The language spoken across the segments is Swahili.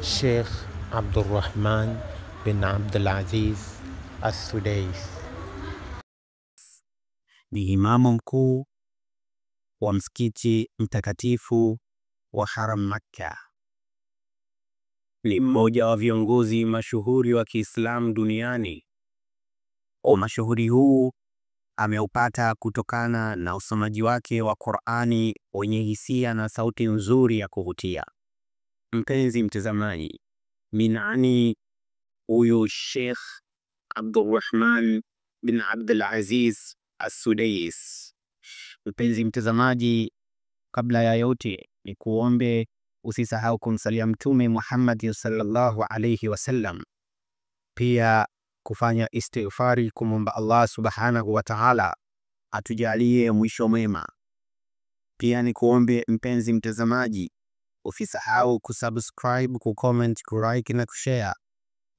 Sheikh Abdulrahman bin Abdulaziz As-Sudais ni imamu mkuu wa msikiti mtakatifu wa Haram Makkah. Ni mmoja wa viongozi mashuhuri wa Kiislamu duniani. Mashuhuri huu ameupata kutokana na usomaji wake wa Qur'ani wenye hisia na sauti nzuri ya kuvutia. Mpenzi mtazamaji, minani huyu Sheikh Abdulrahman bin Abdulaziz As-Sudais. Mpenzi mtazamaji, kabla ya yote ni kuombe usisahau kumsalia Mtume Muhammad sallallahu alayhi wasallam, pia kufanya istighfari kumomba Allah subhanahu wa ta'ala atujalie mwisho mwema. Pia ni kuombe mpenzi mtazamaji usisahau kusubscribe, kucomment, kulike na kushare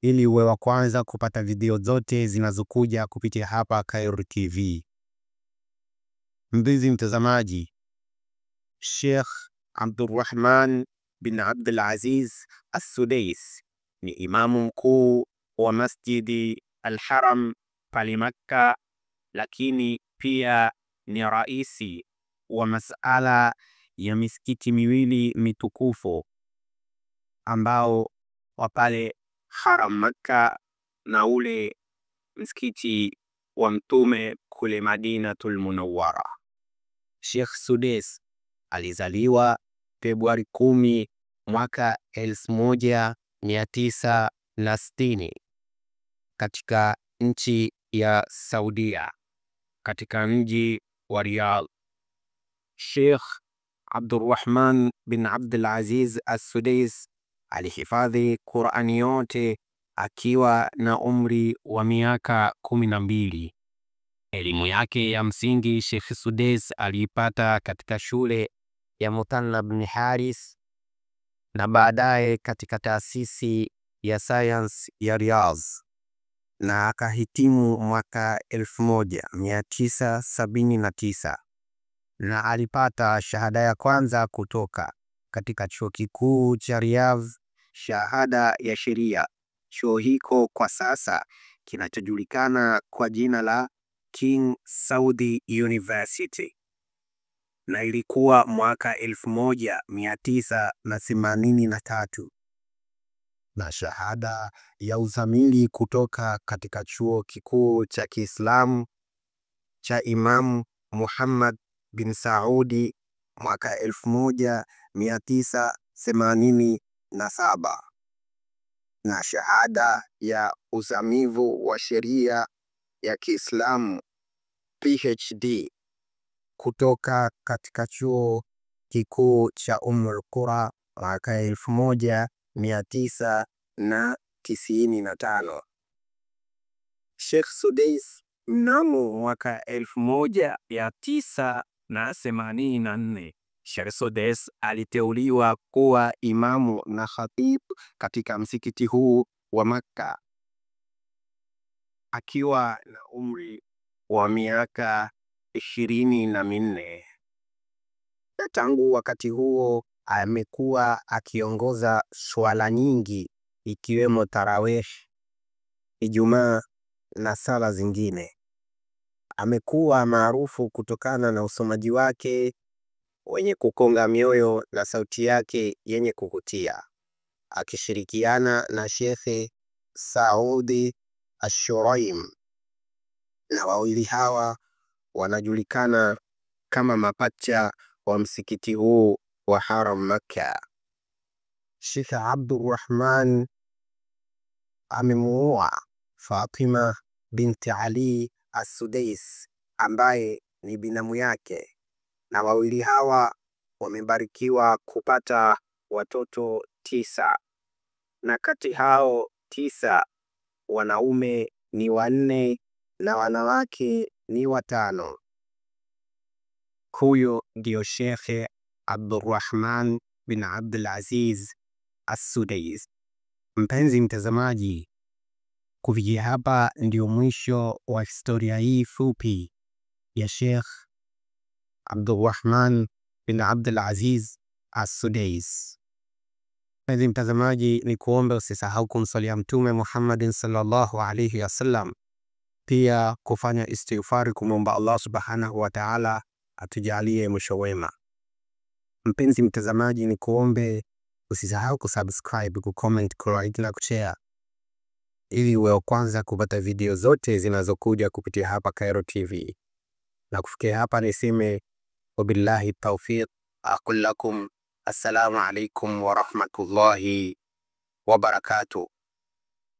ili uwe wa kwanza kupata video zote zinazokuja kupitia hapa Khair TV. Mpenzi mtazamaji, Sheikh Abdulrahman bin Abdulaziz As-Sudais ni imamu mkuu wa Masjidi Al-Haram pale Makkah, lakini pia ni raisi wa masala ya misikiti miwili mitukufu ambao wa pale Haram Makkah na ule msikiti wa Mtume kule Madinatul Munawwara. Sheikh Sudais alizaliwa Februari 10 mwaka 1960 katika nchi ya Saudia katika mji wa Riyadh. Sheikh Abdulrahman bin Abdulaziz As-Sudais alihifadhi Qur'ani yote akiwa na umri wa miaka 12. Elimu yake ya msingi Sheikh Sudais aliipata katika shule ya Muthana bin Haris na baadaye katika taasisi ya science ya Riyadh, na akahitimu mwaka 1979 na alipata shahada ya kwanza kutoka katika chuo kikuu cha Riyadh, shahada ya sheria. Chuo hiko kwa sasa kinachojulikana kwa jina la King Saudi University, na ilikuwa mwaka 1983, na shahada ya uzamili kutoka katika chuo kikuu cha Kiislamu cha Imam Muhammad bin Saudi mwaka 1987, na shahada ya uzamivu wa sheria ya Kiislamu PhD kutoka katika chuo kikuu cha Qura mwaka 1995. Sheikh Sudais mnamo mwaka 1984 Sheikh Sudais aliteuliwa kuwa imamu na khatib katika msikiti huu wa Makkah akiwa na umri wa miaka 24. Na tangu wakati huo amekuwa akiongoza swala nyingi ikiwemo tarawih, Ijumaa na sala zingine. Amekuwa maarufu kutokana na usomaji wake wenye kukonga mioyo na sauti yake yenye kuvutia, akishirikiana na Sheikh Saudi Ash-Shuraim, na wawili hawa wanajulikana kama mapacha wa msikiti huu wa Haram Makkah. Sheikh Abdulrahman amemuoa Fatima binti Ali As-Sudais ambaye ni binamu yake, na wawili hawa wamebarikiwa kupata watoto 9, na kati hao 9 wanaume ni 4 na wanawake ni 5. Huyo ndio Sheikh Abdulrahman bin Abdulaziz As-Sudais. Mpenzi mtazamaji, kufikia hapa ndio mwisho wa historia hii fupi ya Sheikh Abdulrahman bin Abdulaziz As-Sudais. Mpenzi mtazamaji, ni kuombe usisahau kumsalia Mtume Muhammad sallallahu alaihi wasallam, pia kufanya istighfari kumwomba Allah subhanahu wa ta'ala atujalie mwisho wema. Mpenzi mtazamaji, ni kuombe usisahau kusubscribe, kucomment, kulike na kushare ili uwe wa kwanza kupata video zote zinazokuja kupitia hapa Khairo TV. Na kufikia hapa niseme wabillahi tawfiq, aqul lakum assalamu alaikum wa rahmatullahi wa barakatuh.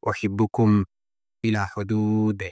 Uhibbukum bila hudud.